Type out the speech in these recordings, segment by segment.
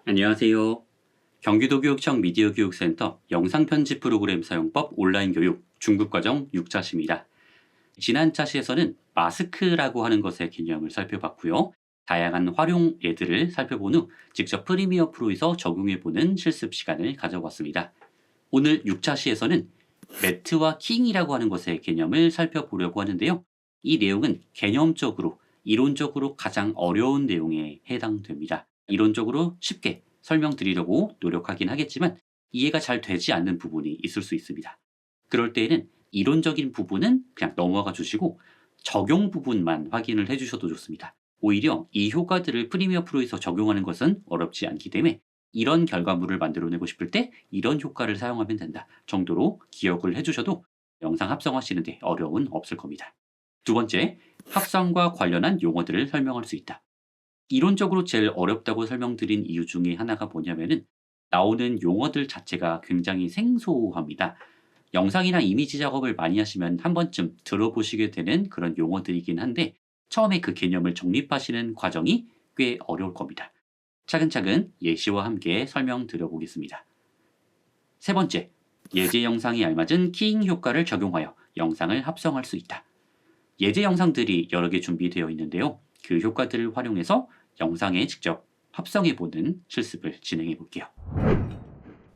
안녕하세요. 경기도교육청 미디어교육센터 영상편집 프로그램 사용법 온라인 교육 중급과정 6차시입니다. 지난 차시에서는 마스크라고 하는 것의 개념을 살펴봤고요. 다양한 활용 예들을 살펴본 후 직접 프리미어 프로에서 적용해보는 실습 시간을 가져봤습니다. 오늘 6차시에서는 매트와 킹이라고 하는 것의 개념을 살펴보려고 하는데요. 이 내용은 개념적으로, 이론적으로 가장 어려운 내용에 해당됩니다. 이론적으로 쉽게 설명드리려고 노력하긴 하겠지만 이해가 잘 되지 않는 부분이 있을 수 있습니다. 그럴 때에는 이론적인 부분은 그냥 넘어가 주시고 적용 부분만 확인을 해주셔도 좋습니다. 오히려 이 효과들을 프리미어 프로에서 적용하는 것은 어렵지 않기 때문에 이런 결과물을 만들어내고 싶을 때 이런 효과를 사용하면 된다 정도로 기억을 해주셔도 영상 합성하시는데 어려움은 없을 겁니다. 두 번째, 합성과 관련한 용어들을 설명할 수 있다. 이론적으로 제일 어렵다고 설명드린 이유 중에 하나가 뭐냐면은 나오는 용어들 자체가 굉장히 생소합니다. 영상이나 이미지 작업을 많이 하시면 한 번쯤 들어보시게 되는 그런 용어들이긴 한데 처음에 그 개념을 정립하시는 과정이 꽤 어려울 겁니다. 차근차근 예시와 함께 설명드려 보겠습니다. 세 번째, 예제 영상에 알맞은 키잉 효과를 적용하여 영상을 합성할 수 있다. 예제 영상들이 여러 개 준비되어 있는데요. 그 효과들을 활용해서 영상에 직접 합성해보는 실습을 진행해 볼게요.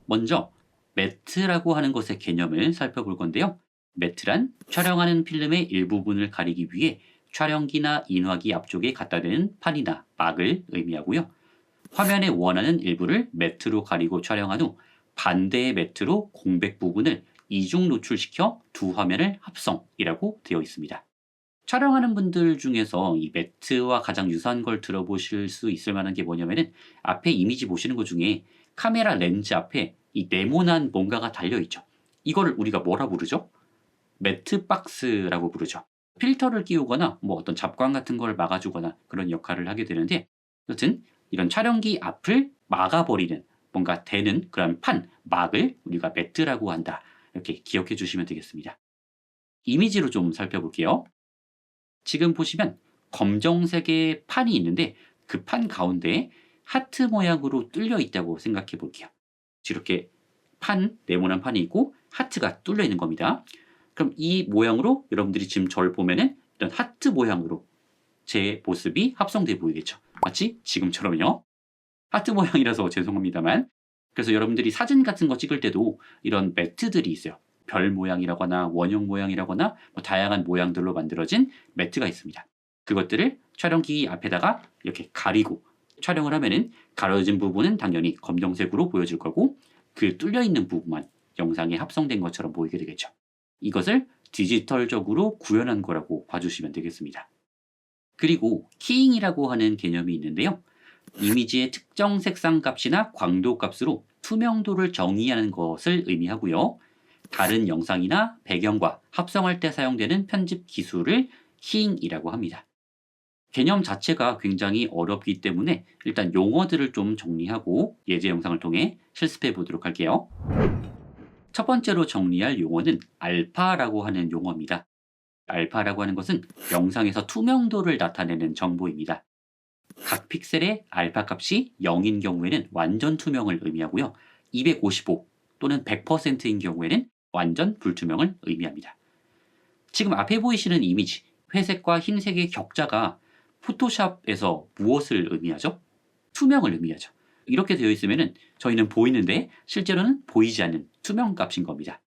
먼저 매트라고 하는 것의 개념을 살펴볼 건데요. 매트란 촬영하는 필름의 일부분을 가리기 위해 촬영기나 인화기 앞쪽에 갖다 대는 판이나 막을 의미하고요. 화면에 원하는 일부를 매트로 가리고 촬영한 후 반대의 매트로 공백 부분을 이중 노출시켜 두 화면을 합성이라고 되어 있습니다. 촬영하는 분들 중에서 이 매트와 가장 유사한 걸 들어보실 수 있을 만한 게 뭐냐면은 앞에 이미지 보시는 것 중에 카메라 렌즈 앞에 이 네모난 뭔가가 달려있죠. 이거를 우리가 뭐라 부르죠? 매트 박스라고 부르죠. 필터를 끼우거나 뭐 어떤 잡광 같은 걸 막아주거나 그런 역할을 하게 되는데 여튼 이런 촬영기 앞을 막아버리는 뭔가 되는 그런 판, 막을 우리가 매트라고 한다. 이렇게 기억해 주시면 되겠습니다. 이미지로 좀 살펴볼게요. 지금 보시면 검정색의 판이 있는데 그 판 가운데에 하트 모양으로 뚫려 있다고 생각해 볼게요. 이렇게 네모난 판이 있고 하트가 뚫려 있는 겁니다. 그럼 이 모양으로 여러분들이 지금 저를 보면은 이런 하트 모양으로 제 모습이 합성돼 보이겠죠. 마치 지금처럼요. 하트 모양이라서 죄송합니다만. 그래서 여러분들이 사진 같은 거 찍을 때도 이런 매트들이 있어요. 별 모양이라거나 원형 모양이라거나 뭐 다양한 모양들로 만들어진 매트가 있습니다. 그것들을 촬영기 앞에다가 이렇게 가리고 촬영을 하면은 가려진 부분은 당연히 검정색으로 보여질 거고 그 뚫려 있는 부분만 영상에 합성된 것처럼 보이게 되겠죠. 이것을 디지털적으로 구현한 거라고 봐주시면 되겠습니다. 그리고 키잉이라고 하는 개념이 있는데요. 이미지의 특정 색상 값이나 광도 값으로 투명도를 정의하는 것을 의미하고요. 다른 영상이나 배경과 합성할 때 사용되는 편집 기술을 키잉이라고 합니다. 개념 자체가 굉장히 어렵기 때문에 일단 용어들을 좀 정리하고 예제 영상을 통해 실습해 보도록 할게요. 첫 번째로 정리할 용어는 알파라고 하는 용어입니다. 알파라고 하는 것은 영상에서 투명도를 나타내는 정보입니다. 각 픽셀의 알파 값이 0인 경우에는 완전 투명을 의미하고요. 255 또는 100%인 경우에는 완전 불투명을 의미합니다. 지금 앞에 보이시는 이미지, 회색과 흰색의 격자가 포토샵에서 무엇을 의미하죠? 투명을 의미하죠. 이렇게 되어 있으면 저희는 보이는데 실제로는 보이지 않는 투명 값인 겁니다.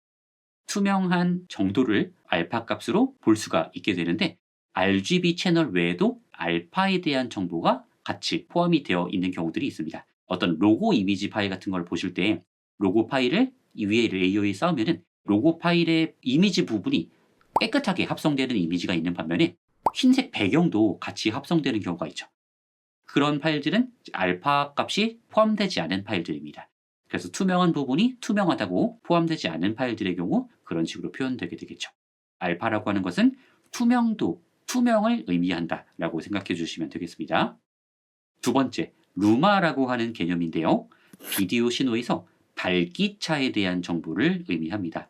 투명한 정도를 알파 값으로 볼 수가 있게 되는데 RGB 채널 외에도 알파에 대한 정보가 같이 포함이 되어 있는 경우들이 있습니다. 어떤 로고 이미지 파일 같은 걸 보실 때 로고 파일을 이 위에 레이어에 쌓으면 로고 파일의 이미지 부분이 깨끗하게 합성되는 이미지가 있는 반면에 흰색 배경도 같이 합성되는 경우가 있죠. 그런 파일들은 알파 값이 포함되지 않은 파일들입니다. 그래서 투명한 부분이 투명하다고 포함되지 않은 파일들의 경우 그런 식으로 표현되게 되겠죠. 알파라고 하는 것은 투명도, 투명을 의미한다라고 생각해 주시면 되겠습니다. 두 번째, 루마라고 하는 개념인데요. 비디오 신호에서 밝기차에 대한 정보를 의미합니다.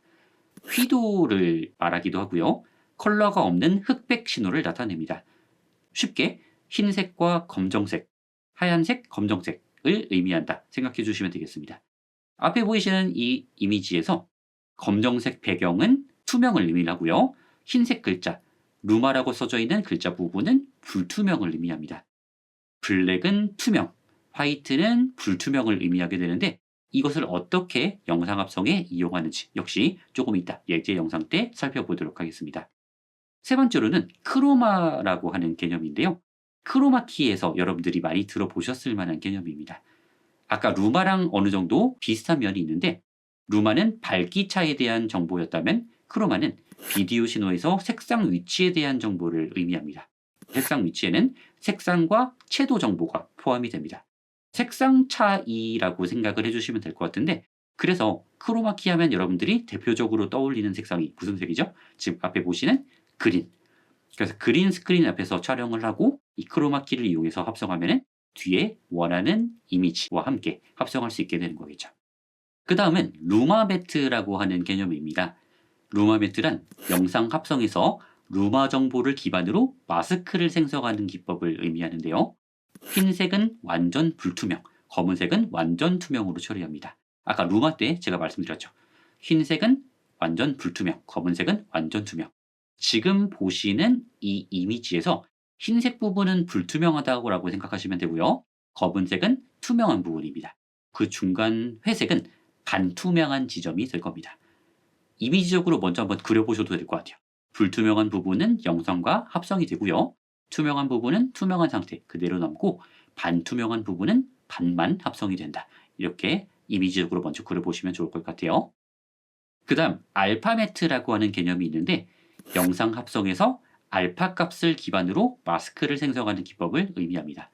휘도를 말하기도 하고요. 컬러가 없는 흑백 신호를 나타냅니다. 쉽게 흰색과 검정색, 하얀색, 검정색 의미한다 생각해 주시면 되겠습니다. 앞에 보이시는 이 이미지에서 검정색 배경은 투명을 의미하고요. 흰색 글자, 루마라고 써져 있는 글자 부분은 불투명을 의미합니다. 블랙은 투명, 화이트는 불투명을 의미하게 되는데 이것을 어떻게 영상 합성에 이용하는지 역시 조금 이따 예제 영상 때 살펴보도록 하겠습니다. 세 번째로는 크로마라고 하는 개념인데요. 크로마키에서 여러분들이 많이 들어보셨을 만한 개념입니다. 아까 루마랑 어느 정도 비슷한 면이 있는데 루마는 밝기 차에 대한 정보였다면 크로마는 비디오 신호에서 색상 위치에 대한 정보를 의미합니다. 색상 위치에는 색상과 채도 정보가 포함이 됩니다. 색상 차이라고 생각을 해주시면 될 것 같은데 그래서 크로마키 하면 여러분들이 대표적으로 떠올리는 색상이 무슨 색이죠? 지금 앞에 보시는 그린. 그래서 그린 스크린 앞에서 촬영을 하고 이 크로마키를 이용해서 합성하면 뒤에 원하는 이미지와 함께 합성할 수 있게 되는 거겠죠. 그 다음은 루마 매트라고 하는 개념입니다. 루마 매트란 영상 합성에서 루마 정보를 기반으로 마스크를 생성하는 기법을 의미하는데요. 흰색은 완전 불투명, 검은색은 완전 투명으로 처리합니다. 아까 루마 때 제가 말씀드렸죠. 흰색은 완전 불투명, 검은색은 완전 투명. 지금 보시는 이 이미지에서 흰색 부분은 불투명하다고 생각하시면 되고요. 검은색은 투명한 부분입니다. 그 중간 회색은 반투명한 지점이 될 겁니다. 이미지적으로 먼저 한번 그려보셔도 될 것 같아요. 불투명한 부분은 영상과 합성이 되고요. 투명한 부분은 투명한 상태 그대로 남고 반투명한 부분은 반만 합성이 된다. 이렇게 이미지적으로 먼저 그려보시면 좋을 것 같아요. 그 다음 알파매트라고 하는 개념이 있는데 영상 합성에서 알파 값을 기반으로 마스크를 생성하는 기법을 의미합니다.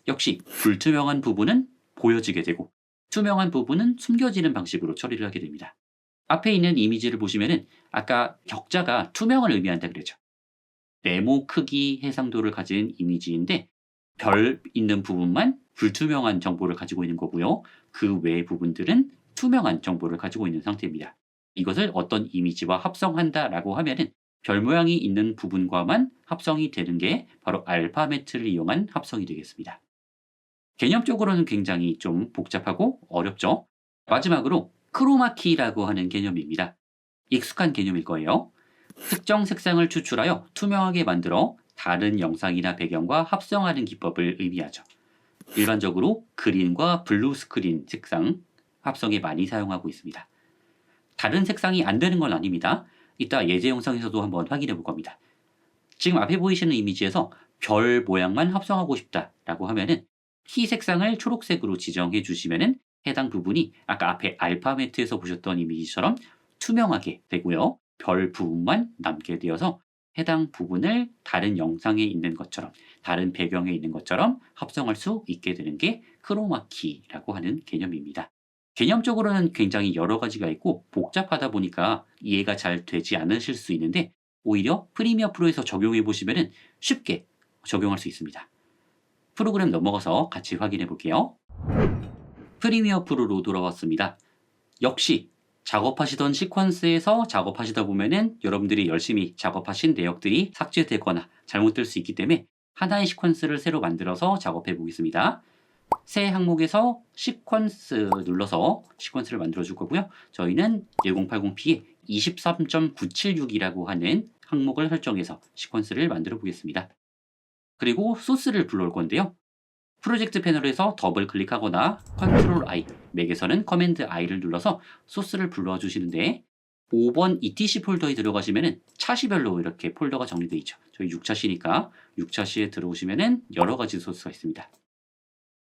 역시 불투명한 부분은 보여지게 되고 투명한 부분은 숨겨지는 방식으로 처리를 하게 됩니다. 앞에 있는 이미지를 보시면은 아까 격자가 투명을 의미한다 그랬죠. 네모 크기 해상도를 가진 이미지인데 별 있는 부분만 불투명한 정보를 가지고 있는 거고요. 그 외의 부분들은 투명한 정보를 가지고 있는 상태입니다. 이것을 어떤 이미지와 합성한다라고 하면은 별 모양이 있는 부분과만 합성이 되는 게 바로 알파 매트를 이용한 합성이 되겠습니다. 개념적으로는 굉장히 좀 복잡하고 어렵죠. 마지막으로 크로마키라고 하는 개념입니다. 익숙한 개념일 거예요. 특정 색상을 추출하여 투명하게 만들어 다른 영상이나 배경과 합성하는 기법을 의미하죠. 일반적으로 그린과 블루 스크린 색상 합성에 많이 사용하고 있습니다. 다른 색상이 안 되는 건 아닙니다. 이따 예제 영상에서도 한번 확인해 볼 겁니다. 지금 앞에 보이시는 이미지에서 별 모양만 합성하고 싶다라고 하면은 키 색상을 초록색으로 지정해 주시면은 해당 부분이 아까 앞에 알파 매트에서 보셨던 이미지처럼 투명하게 되고요. 별 부분만 남게 되어서 해당 부분을 다른 영상에 있는 것처럼 다른 배경에 있는 것처럼 합성할 수 있게 되는 게 크로마키라고 하는 개념입니다. 개념적으로는 굉장히 여러 가지가 있고 복잡하다 보니까 이해가 잘 되지 않으실 수 있는데 오히려 프리미어 프로에서 적용해 보시면 쉽게 적용할 수 있습니다. 프로그램 넘어가서 같이 확인해 볼게요. 프리미어 프로로 돌아왔습니다. 역시 작업하시던 시퀀스에서 작업하시다 보면은 여러분들이 열심히 작업하신 내역들이 삭제되거나 잘못될 수 있기 때문에 하나의 시퀀스를 새로 만들어서 작업해 보겠습니다. 새 항목에서 시퀀스 눌러서 시퀀스를 만들어 줄 거고요. 저희는 1080p에 23.976이라고 하는 항목을 설정해서 시퀀스를 만들어 보겠습니다. 그리고 소스를 불러올 건데요. 프로젝트 패널에서 더블 클릭하거나 컨트롤 I, 맥에서는 커맨드 I를 눌러서 소스를 불러와 주시는데 5번 etc 폴더에 들어가시면 차시별로 이렇게 폴더가 정리되어 있죠. 저희 6차시니까 6차시에 들어오시면 여러 가지 소스가 있습니다.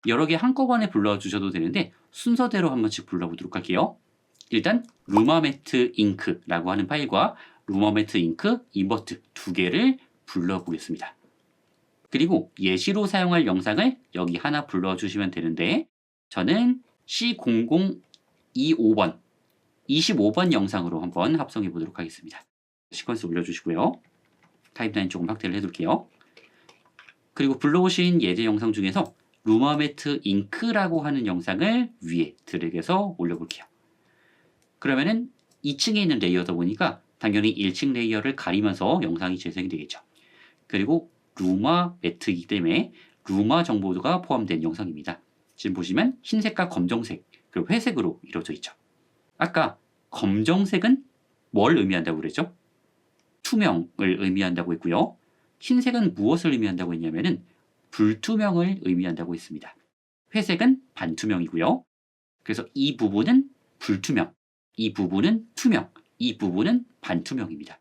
여러 개 한꺼번에 불러와 주셔도 되는데 순서대로 한 번씩 불러보도록 할게요. 일단 루마매트 잉크라고 하는 파일과 루마매트 잉크 인버트 두 개를 불러보겠습니다. 그리고 예시로 사용할 영상을 여기 하나 불러주시면 되는데 저는 C0025번 25번 영상으로 한번 합성해 보도록 하겠습니다. 시퀀스 올려주시고요. 타임라인 조금 확대를 해둘게요. 그리고 불러오신 예제 영상 중에서 루마매트 잉크라고 하는 영상을 위에 드래그해서 올려볼게요. 그러면은 2층에 있는 레이어다 보니까 당연히 1층 레이어를 가리면서 영상이 재생이 되겠죠. 그리고 루마 매트이기 때문에 루마 정보가 포함된 영상입니다. 지금 보시면 흰색과 검정색, 그리고 회색으로 이루어져 있죠. 아까 검정색은 뭘 의미한다고 그랬죠? 투명을 의미한다고 했고요. 흰색은 무엇을 의미한다고 했냐면은 불투명을 의미한다고 했습니다. 회색은 반투명이고요. 그래서 이 부분은 불투명, 이 부분은 투명, 이 부분은 반투명입니다.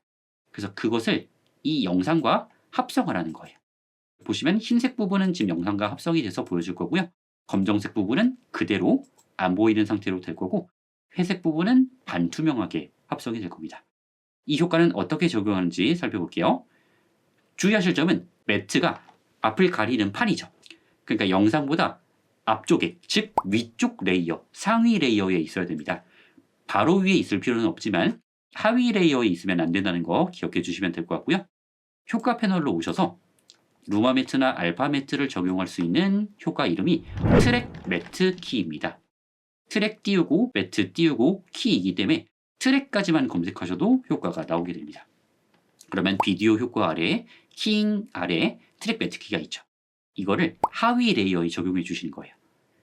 그래서 그것을 이 영상과 합성을 하는 거예요. 보시면 흰색 부분은 지금 영상과 합성이 돼서 보여줄 거고요. 검정색 부분은 그대로 안 보이는 상태로 될 거고, 회색 부분은 반투명하게 합성이 될 겁니다. 이 효과는 어떻게 적용하는지 살펴볼게요. 주의하실 점은 매트가 앞을 가리는 판이죠. 그러니까 영상보다 앞쪽에, 즉 위쪽 레이어, 상위 레이어에 있어야 됩니다. 바로 위에 있을 필요는 없지만 하위 레이어에 있으면 안 된다는 거 기억해 주시면 될 것 같고요. 효과 패널로 오셔서 루마 매트나 알파 매트를 적용할 수 있는 효과 이름이 트랙 매트 키입니다. 트랙 띄우고 매트 띄우고 키이기 때문에 트랙까지만 검색하셔도 효과가 나오게 됩니다. 그러면 비디오 효과 아래에 키잉 아래에 트랙 매트 키가 있죠. 이거를 하위 레이어에 적용해 주시는 거예요.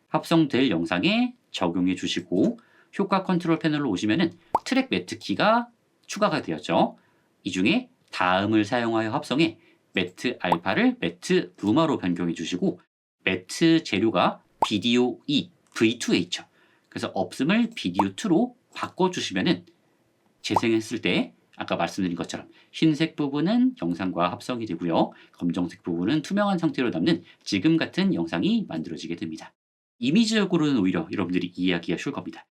합성될 영상에 적용해 주시고 효과 컨트롤 패널로 오시면은 트랙 매트 키가 추가가 되었죠. 이 중에 다음을 사용하여 합성해 매트 알파를 매트 루마로 변경해 주시고, 매트 재료가 비디오 2, V2에 있죠. 그래서 없음을 비디오 2로 바꿔주시면은 재생했을 때 아까 말씀드린 것처럼 흰색 부분은 영상과 합성이 되고요. 검정색 부분은 투명한 상태로 남는 지금 같은 영상이 만들어지게 됩니다. 이미지적으로는 오히려 여러분들이 이해하기가 쉬울 겁니다.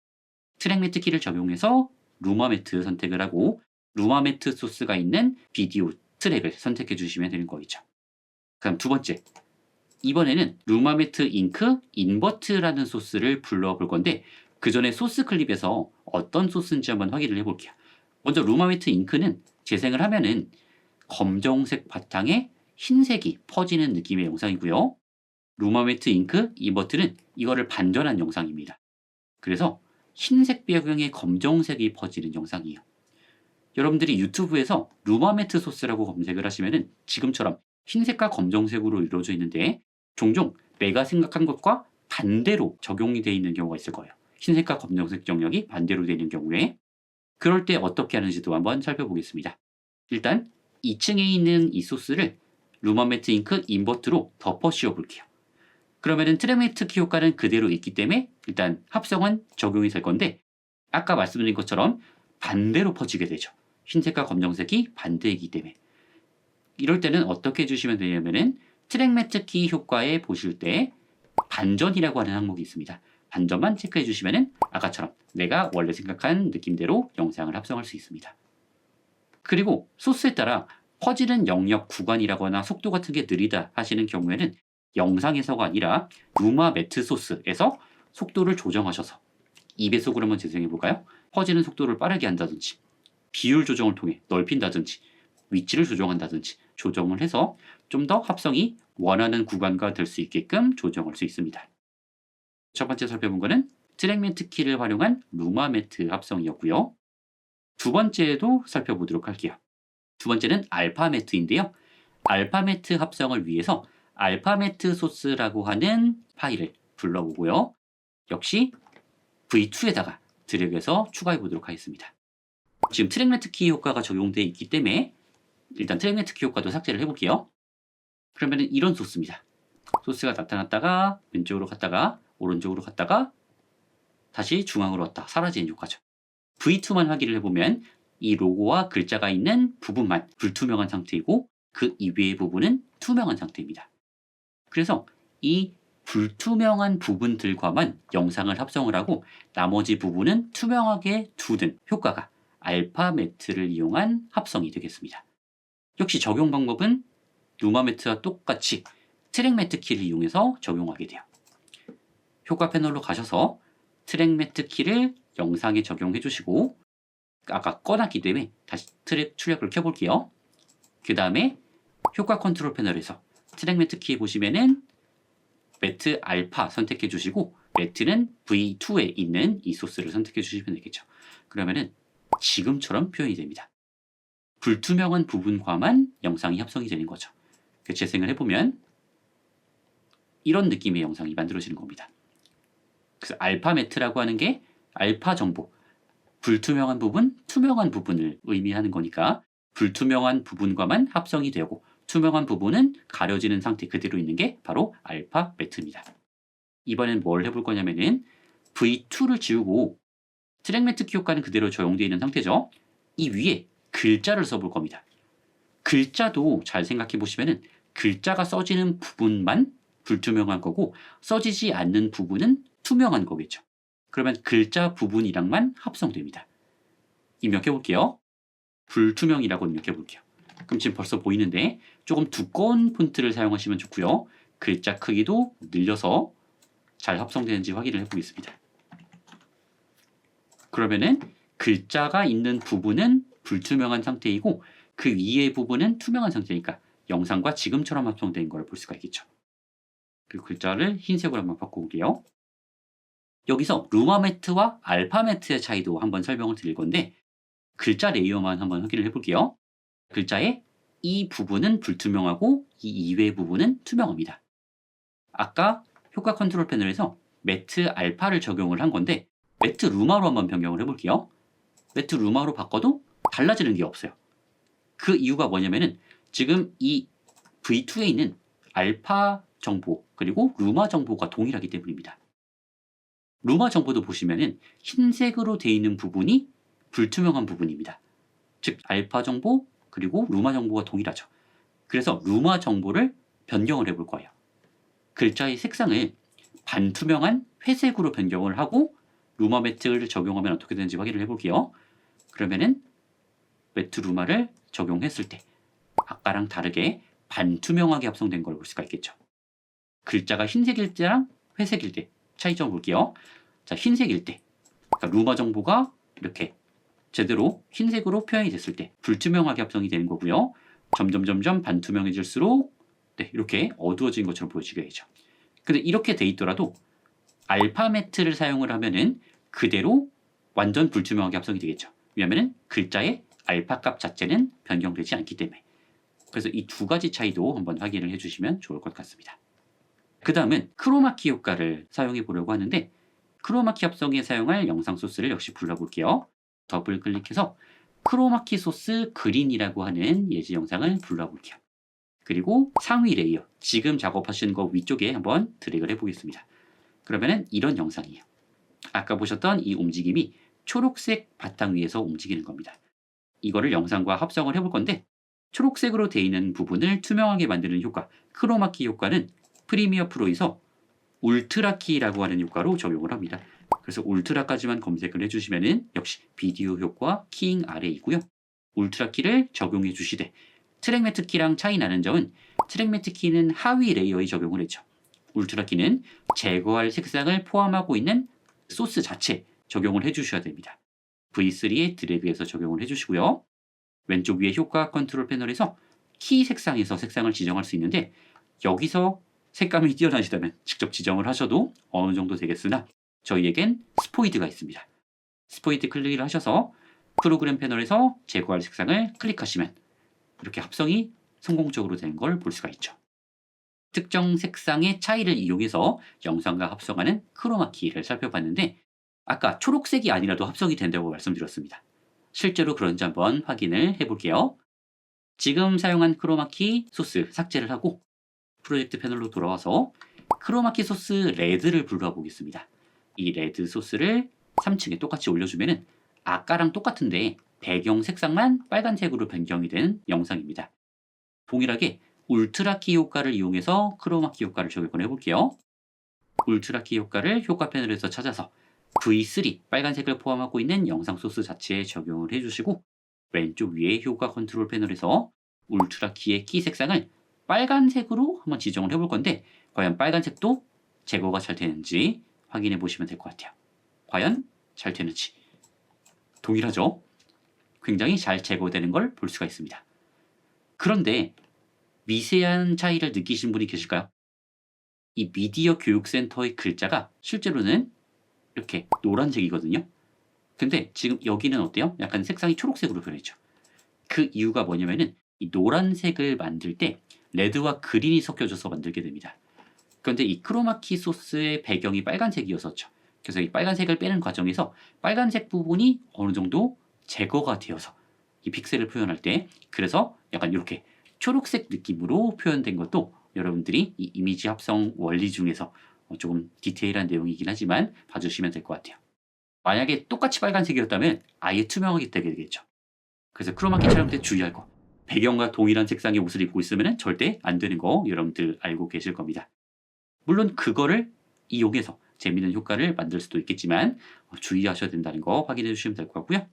트랙 매트 키를 적용해서 루마 매트 선택을 하고 루마 매트 소스가 있는 비디오 트랙을 선택해 주시면 되는 거겠죠. 그럼 두 번째, 이번에는 루마 매트 잉크 인버트라는 소스를 불러볼 건데 그 전에 소스 클립에서 어떤 소스인지 한번 확인을 해볼게요. 먼저 루마 매트 잉크는 재생을 하면은 검정색 바탕에 흰색이 퍼지는 느낌의 영상이고요. 루마 매트 잉크 인버트는 이거를 반전한 영상입니다. 그래서 흰색 배경에 검정색이 퍼지는 영상이에요. 여러분들이 유튜브에서 루마 매트 소스라고 검색을 하시면은 지금처럼 흰색과 검정색으로 이루어져 있는데 종종 내가 생각한 것과 반대로 적용이 되어 있는 경우가 있을 거예요. 흰색과 검정색 영역이 반대로 되는 경우에 그럴 때 어떻게 하는지도 한번 살펴보겠습니다. 일단 2층에 있는 이 소스를 루마 매트 잉크 인버트로 덮어 씌워 볼게요. 그러면은 트랙 매트 키 효과는 그대로 있기 때문에 일단 합성은 적용이 될 건데 아까 말씀드린 것처럼 반대로 퍼지게 되죠. 흰색과 검정색이 반대이기 때문에. 이럴 때는 어떻게 해주시면 되냐면은 트랙 매트 키 효과에 보실 때 반전이라고 하는 항목이 있습니다. 반전만 체크해 주시면은 아까처럼 내가 원래 생각한 느낌대로 영상을 합성할 수 있습니다. 그리고 소스에 따라 퍼지는 영역 구간이라거나 속도 같은 게 느리다 하시는 경우에는 영상에서가 아니라 루마 매트 소스에서 속도를 조정하셔서 2배속으로 한번 재생해 볼까요? 퍼지는 속도를 빠르게 한다든지 비율 조정을 통해 넓힌다든지 위치를 조정한다든지 조정을 해서 좀 더 합성이 원하는 구간과 될 수 있게끔 조정할 수 있습니다. 첫 번째 살펴본 거는 트랙 매트 키를 활용한 루마 매트 합성이었고요. 두 번째도 살펴보도록 할게요. 두 번째는 알파 매트인데요. 알파 매트 합성을 위해서 알파 매트 소스라고 하는 파일을 불러보고요. 역시 V2에다가 드래그해서 추가해 보도록 하겠습니다. 지금 트랙 매트 키 효과가 적용되어 있기 때문에 일단 트랙 매트 키 효과도 삭제를 해볼게요. 그러면은 이런 소스입니다. 소스가 나타났다가 왼쪽으로 갔다가 오른쪽으로 갔다가 다시 중앙으로 왔다 사라지는 효과죠. V2만 확인을 해보면 이 로고와 글자가 있는 부분만 불투명한 상태이고 그 이외의 부분은 투명한 상태입니다. 그래서 이 불투명한 부분들과만 영상을 합성을 하고 나머지 부분은 투명하게 두는 효과가 알파 매트를 이용한 합성이 되겠습니다. 역시 적용 방법은 루마 매트와 똑같이 트랙 매트 키를 이용해서 적용하게 돼요. 효과 패널로 가셔서 트랙 매트 키를 영상에 적용해 주시고 아까 꺼놨기 때문에 다시 트랙 출력을 켜볼게요. 그 다음에 효과 컨트롤 패널에서 트랙 매트 키 보시면은 매트 알파 선택해 주시고 매트는 V2에 있는 이 소스를 선택해 주시면 되겠죠. 그러면은 지금처럼 표현이 됩니다. 불투명한 부분과만 영상이 합성이 되는 거죠. 재생을 해보면 이런 느낌의 영상이 만들어지는 겁니다. 그래서 알파 매트라고 하는 게 알파 정보, 불투명한 부분, 투명한 부분을 의미하는 거니까 불투명한 부분과만 합성이 되고 투명한 부분은 가려지는 상태 그대로 있는 게 바로 알파 매트입니다. 이번엔 뭘 해볼 거냐면은 V2를 지우고 트랙 매트 키 효과는 그대로 적용되어 있는 상태죠. 이 위에 글자를 써볼 겁니다. 글자도 잘 생각해 보시면은 글자가 써지는 부분만 불투명한 거고 써지지 않는 부분은 투명한 거겠죠. 그러면 글자 부분이랑만 합성됩니다. 입력해 볼게요. 불투명이라고 입력해 볼게요. 그럼 지금 벌써 보이는데 조금 두꺼운 폰트를 사용하시면 좋고요. 글자 크기도 늘려서 잘 합성되는지 확인을 해보겠습니다. 그러면은 글자가 있는 부분은 불투명한 상태이고 그 위의 부분은 투명한 상태니까 영상과 지금처럼 합성된 걸 볼 수가 있겠죠. 그리고 글자를 흰색으로 한번 바꿔볼게요. 여기서 루마 매트와 알파 매트의 차이도 한번 설명을 드릴 건데 글자 레이어만 한번 확인을 해볼게요. 글자의 이 부분은 불투명하고 이 이외의 부분은 투명합니다. 아까 효과 컨트롤 패널에서 매트 알파를 적용을 한 건데 매트 루마로 한번 변경을 해볼게요. 매트 루마로 바꿔도 달라지는 게 없어요. 그 이유가 뭐냐면은 지금 이 V2에 있는 알파 정보 그리고 루마 정보가 동일하기 때문입니다. 루마 정보도 보시면은 흰색으로 되어 있는 부분이 불투명한 부분입니다. 즉 알파 정보 그리고 루마 정보가 동일하죠. 그래서 루마 정보를 변경을 해볼 거예요. 글자의 색상을 반투명한 회색으로 변경을 하고 루마 매트를 적용하면 어떻게 되는지 확인을 해볼게요. 그러면은 매트 루마를 적용했을 때 아까랑 다르게 반투명하게 합성된 걸 볼 수가 있겠죠. 글자가 흰색일 때랑 회색일 때 차이점을 볼게요. 자, 흰색일 때 그러니까 루마 정보가 이렇게 제대로 흰색으로 표현이 됐을 때 불투명하게 합성이 되는 거고요. 점점 반투명해질수록 네, 이렇게 어두워진 것처럼 보여지게 되죠. 근데 이렇게 돼 있더라도 알파 매트를 사용을 하면은 그대로 완전 불투명하게 합성이 되겠죠. 왜냐하면 글자의 알파 값 자체는 변경되지 않기 때문에. 그래서 이 두 가지 차이도 한번 확인을 해주시면 좋을 것 같습니다. 그 다음은 크로마키 효과를 사용해 보려고 하는데 크로마키 합성에 사용할 영상 소스를 역시 불러볼게요. 더블 클릭해서 크로마키 소스 그린이라고 하는 예시 영상을 불러볼게요. 그리고 상위 레이어, 지금 작업하시는 거 위쪽에 한번 드래그를 해보겠습니다. 그러면은 이런 영상이에요. 아까 보셨던 이 움직임이 초록색 바탕 위에서 움직이는 겁니다. 이거를 영상과 합성을 해볼 건데 초록색으로 되어 있는 부분을 투명하게 만드는 효과, 크로마키 효과는 프리미어 프로에서 울트라키라고 하는 효과로 적용을 합니다. 그래서 울트라까지만 검색을 해주시면은 역시 비디오 효과 키잉 아래 있고요. 울트라키를 적용해 주시되 트랙 매트 키랑 차이 나는 점은 트랙 매트 키는 하위 레이어에 적용을 했죠. 울트라 키는 제거할 색상을 포함하고 있는 소스 자체 적용을 해주셔야 됩니다. V3에 드래그해서 적용을 해주시고요. 왼쪽 위에 효과 컨트롤 패널에서 키 색상에서 색상을 지정할 수 있는데 여기서 색감이 뛰어나시다면 직접 지정을 하셔도 어느 정도 되겠으나 저희에겐 스포이드가 있습니다. 스포이드 클릭을 하셔서 프로그램 패널에서 제거할 색상을 클릭하시면 이렇게 합성이 성공적으로 되는 걸 볼 수가 있죠. 특정 색상의 차이를 이용해서 영상과 합성하는 크로마키를 살펴봤는데 아까 초록색이 아니라도 합성이 된다고 말씀드렸습니다. 실제로 그런지 한번 확인을 해볼게요. 지금 사용한 크로마키 소스 삭제를 하고 프로젝트 패널로 돌아와서 크로마키 소스 레드를 불러와 보겠습니다. 이 레드 소스를 3층에 똑같이 올려주면 아까랑 똑같은데 배경 색상만 빨간색으로 변경이 된 영상입니다. 동일하게 울트라키 효과를 이용해서 크로마키 효과를 적용을 해볼게요. 울트라키 효과를 효과 패널에서 찾아서 V3 빨간색을 포함하고 있는 영상 소스 자체에 적용을 해주시고 왼쪽 위에 효과 컨트롤 패널에서 울트라키의 키 색상을 빨간색으로 한번 지정을 해볼 건데 과연 빨간색도 제거가 잘 되는지 확인해 보시면 될 것 같아요. 과연 잘 되는지. 동일하죠? 굉장히 잘 제거되는 걸 볼 수가 있습니다. 그런데 미세한 차이를 느끼신 분이 계실까요? 이 미디어 교육센터의 글자가 실제로는 이렇게 노란색이거든요. 근데 지금 여기는 어때요? 약간 색상이 초록색으로 변했죠. 그 이유가 뭐냐면은 이 노란색을 만들 때 레드와 그린이 섞여져서 만들게 됩니다. 그런데 이 크로마키 소스의 배경이 빨간색이었었죠. 그래서 이 빨간색을 빼는 과정에서 빨간색 부분이 어느 정도 제거가 되어서 이 픽셀을 표현할 때 그래서 약간 이렇게 초록색 느낌으로 표현된 것도 여러분들이 이 이미지 합성 원리 중에서 조금 디테일한 내용이긴 하지만 봐주시면 될 것 같아요. 만약에 똑같이 빨간색이었다면 아예 투명하게 되겠죠. 그래서 크로마키 촬영 때 주의할 거. 배경과 동일한 색상의 옷을 입고 있으면 절대 안 되는 거 여러분들 알고 계실 겁니다. 물론 그거를 이용해서 재미있는 효과를 만들 수도 있겠지만 주의하셔야 된다는 거 확인해 주시면 될 것 같고요.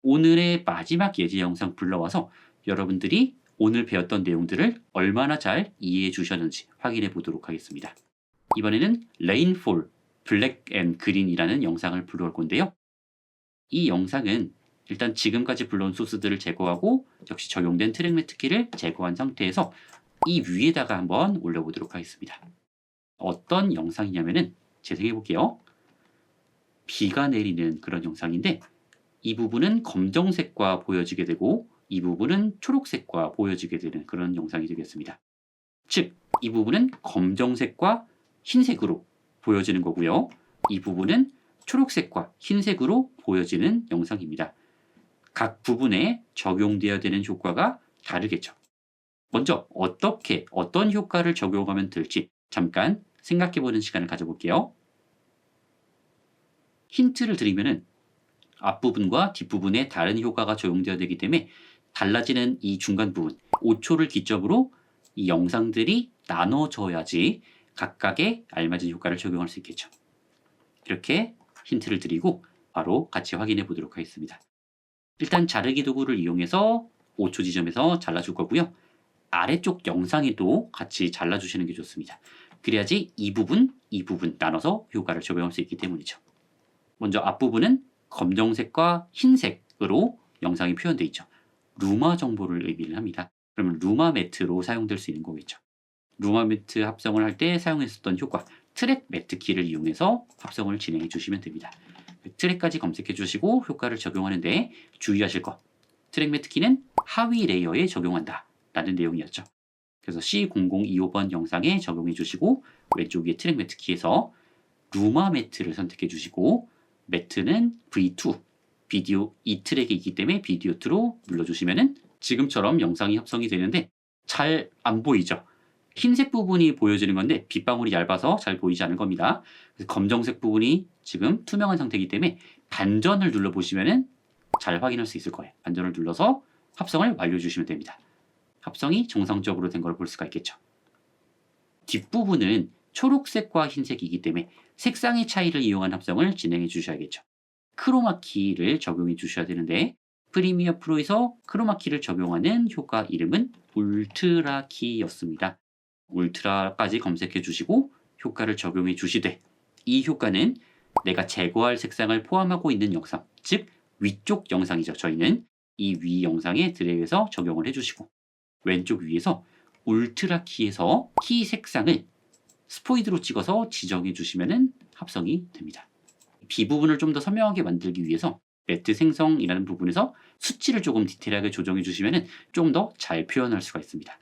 오늘의 마지막 예제 영상 불러와서 여러분들이 오늘 배웠던 내용들을 얼마나 잘 이해해 주셨는지 확인해 보도록 하겠습니다. 이번에는 레인폴, 블랙 앤 그린이라는 영상을 불러올 건데요. 이 영상은 일단 지금까지 불러온 소스들을 제거하고 역시 적용된 트랙 매트 키를 제거한 상태에서 이 위에다가 한번 올려보도록 하겠습니다. 어떤 영상이냐면은 재생해 볼게요. 비가 내리는 그런 영상인데 이 부분은 검정색과 보여지게 되고 이 부분은 초록색과 보여지게 되는 그런 영상이 되겠습니다. 즉, 이 부분은 검정색과 흰색으로 보여지는 거고요. 이 부분은 초록색과 흰색으로 보여지는 영상입니다. 각 부분에 적용되어야 되는 효과가 다르겠죠. 먼저 어떤 효과를 적용하면 될지 잠깐 생각해보는 시간을 가져볼게요. 힌트를 드리면은 앞부분과 뒷부분에 다른 효과가 적용되어야 되기 때문에 달라지는 이 중간 부분 5초를 기점으로 이 영상들이 나눠져야지 각각의 알맞은 효과를 적용할 수 있겠죠. 이렇게 힌트를 드리고 바로 같이 확인해 보도록 하겠습니다. 일단 자르기 도구를 이용해서 5초 지점에서 잘라줄 거고요. 아래쪽 영상에도 같이 잘라주시는 게 좋습니다. 그래야지 이 부분 나눠서 효과를 적용할 수 있기 때문이죠. 먼저 앞부분은 검정색과 흰색으로 영상이 표현되어 있죠. 루마 정보를 의미를 합니다. 그러면 루마 매트로 사용될 수 있는 거겠죠. 루마 매트 합성을 할 때 사용했었던 효과 트랙 매트 키를 이용해서 합성을 진행해 주시면 됩니다. 트랙까지 검색해 주시고 효과를 적용하는데 주의하실 것. 트랙 매트 키는 하위 레이어에 적용한다 라는 내용이었죠. 그래서 C0025번 영상에 적용해 주시고 왼쪽 위에 트랙 매트 키에서 루마 매트를 선택해 주시고 매트는 V2 비디오 2트랙이 있기 때문에 비디오 2로 눌러주시면은 지금처럼 영상이 합성이 되는데 잘 안 보이죠. 흰색 부분이 보여지는 건데 빗방울이 얇아서 잘 보이지 않을 겁니다. 그래서 검정색 부분이 지금 투명한 상태이기 때문에 반전을 눌러보시면은 잘 확인할 수 있을 거예요. 반전을 눌러서 합성을 완료해 주시면 됩니다. 합성이 정상적으로 된 걸 볼 수가 있겠죠. 뒷부분은 초록색과 흰색이기 때문에 색상의 차이를 이용한 합성을 진행해 주셔야겠죠. 크로마키를 적용해 주셔야 되는데 프리미어 프로에서 크로마키를 적용하는 효과 이름은 울트라키였습니다. 울트라까지 검색해 주시고 효과를 적용해 주시되 이 효과는 내가 제거할 색상을 포함하고 있는 영상, 즉 위쪽 영상이죠. 저희는 이 위 영상에 드래그해서 적용을 해주시고 왼쪽 위에서 울트라 키에서 키 색상을 스포이드로 찍어서 지정해 주시면 합성이 됩니다. B 부분을 좀 더 선명하게 만들기 위해서 매트 생성이라는 부분에서 수치를 조금 디테일하게 조정해 주시면 좀 더 잘 표현할 수가 있습니다.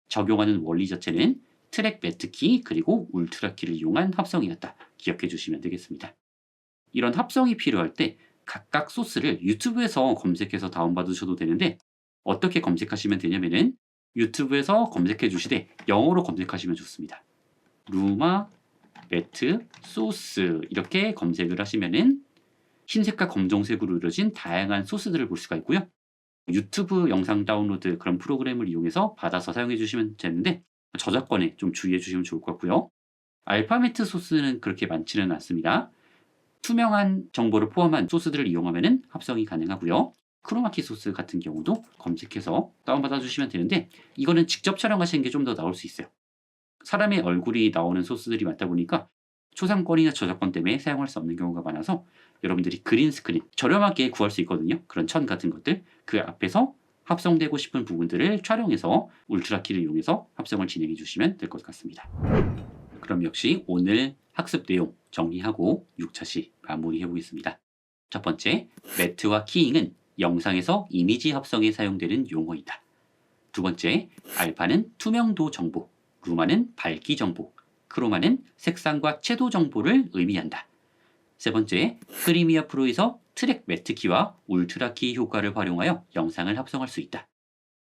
적용하는 원리 자체는 트랙 매트 키 그리고 울트라 키를 이용한 합성이었다. 기억해 주시면 되겠습니다. 이런 합성이 필요할 때 각각 소스를 유튜브에서 검색해서 다운받으셔도 되는데 어떻게 검색하시면 되냐면은 유튜브에서 검색해 주시되 영어로 검색하시면 좋습니다. 루마 매트 소스 이렇게 검색을 하시면은 흰색과 검정색으로 이루어진 다양한 소스들을 볼 수가 있고요. 유튜브 영상 다운로드 그런 프로그램을 이용해서 받아서 사용해 주시면 되는데 저작권에 좀 주의해 주시면 좋을 것 같고요. 알파매트 소스는 그렇게 많지는 않습니다. 투명한 정보를 포함한 소스들을 이용하면 합성이 가능하고요. 크로마키 소스 같은 경우도 검색해서 다운받아 주시면 되는데 이거는 직접 촬영하시는 게 좀 더 나올 수 있어요. 사람의 얼굴이 나오는 소스들이 많다 보니까 초상권이나 저작권 때문에 사용할 수 없는 경우가 많아서 여러분들이 그린 스크린 저렴하게 구할 수 있거든요. 그런 천 같은 것들 그 앞에서 합성되고 싶은 부분들을 촬영해서 울트라키를 이용해서 합성을 진행해 주시면 될 것 같습니다. 그럼 역시 오늘 학습 내용 정리하고 6차 시 마무리해 보겠습니다. 첫 번째, 매트와 키잉은 영상에서 이미지 합성에 사용되는 용어이다. 두 번째, 알파는 투명도 정보, 루마는 밝기 정보, 크로마는 색상과 채도 정보를 의미한다. 세 번째, 프리미어 프로에서 트랙 매트 키와 울트라 키 효과를 활용하여 영상을 합성할 수 있다.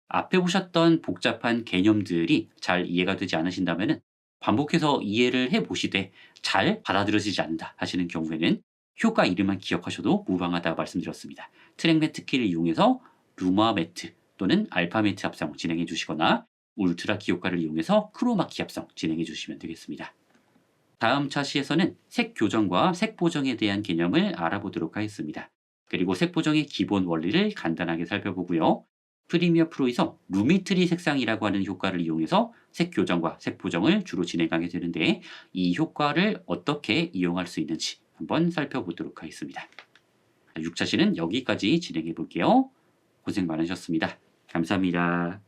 앞에 보셨던 복잡한 개념들이 잘 이해가 되지 않으신다면 반복해서 이해를 해보시되 잘 받아들여지지 않는다 하시는 경우에는 효과 이름만 기억하셔도 무방하다고 말씀드렸습니다. 트랙 매트 키를 이용해서 루마 매트 또는 알파 매트 합성 진행해 주시거나 울트라 키 효과를 이용해서 크로마 키 합성 진행해 주시면 되겠습니다. 다음 차시에서는 색 교정과 색 보정에 대한 개념을 알아보도록 하겠습니다. 그리고 색 보정의 기본 원리를 간단하게 살펴보고요. 프리미어 프로에서 루미트리 색상이라고 하는 효과를 이용해서 색 교정과 색 보정을 주로 진행하게 되는데 이 효과를 어떻게 이용할 수 있는지 한번 살펴보도록 하겠습니다. 6차시는 여기까지 진행해 볼게요. 고생 많으셨습니다. 감사합니다.